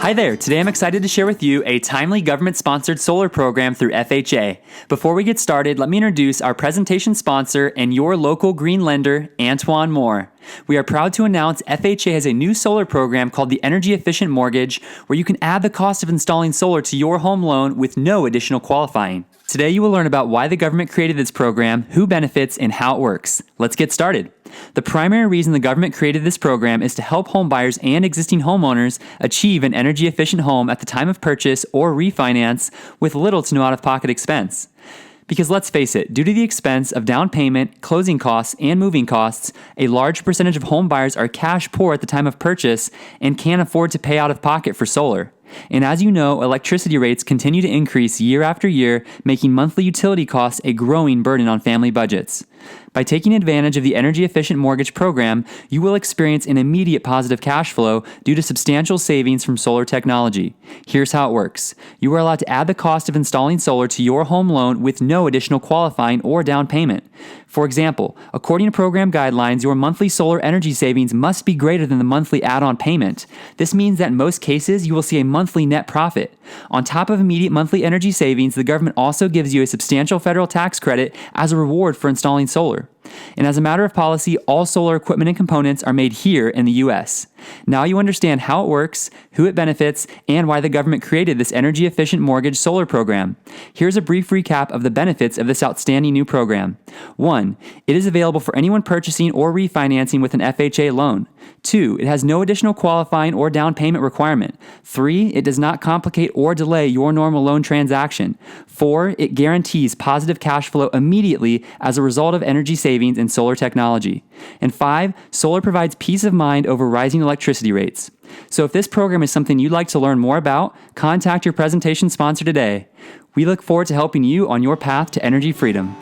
Hi there. Today I'm excited to share with you a timely government-sponsored solar program through FHA. Before we get started, let me introduce our presentation sponsor and your local green lender, Antoine Moore. We are proud to announce FHA has a new solar program called the Energy Efficient Mortgage, where you can add the cost of installing solar to your home loan with no additional qualifying. Today you will learn about why the government created this program, who benefits, and how it works. Let's get started. The primary reason the government created this program is to help homebuyers and existing homeowners achieve an energy-efficient home at the time of purchase or refinance with little to no out-of-pocket expense. Because let's face it, due to the expense of down payment, closing costs, and moving costs, a large percentage of homebuyers are cash poor at the time of purchase and can't afford to pay out of pocket for solar. And as you know, electricity rates continue to increase year after year, making monthly utility costs a growing burden on family budgets. By taking advantage of the Energy Efficient Mortgage program, you will experience an immediate positive cash flow due to substantial savings from solar technology. Here's how it works. You are allowed to add the cost of installing solar to your home loan with no additional qualifying or down payment. For example, according to program guidelines, your monthly solar energy savings must be greater than the monthly add-on payment. This means that in most cases, you will see a monthly net profit. On top of immediate monthly energy savings, the government also gives you a substantial federal tax credit as a reward for installing solar. And as a matter of policy, all solar equipment and components are made here in the U.S. Now you understand how it works, who it benefits, and why the government created this Energy Efficient Mortgage solar program. Here's a brief recap of the benefits of this outstanding new program. 1. It is available for anyone purchasing or refinancing with an FHA loan. 2. It has no additional qualifying or down payment requirement. 3. It does not complicate or delay your normal loan transaction. 4. It guarantees positive cash flow immediately as a result of energy savings in solar technology. And 5. Solar provides peace of mind over rising electricity rates. So if this program is something you'd like to learn more about, contact your presentation sponsor today. We look forward to helping you on your path to energy freedom.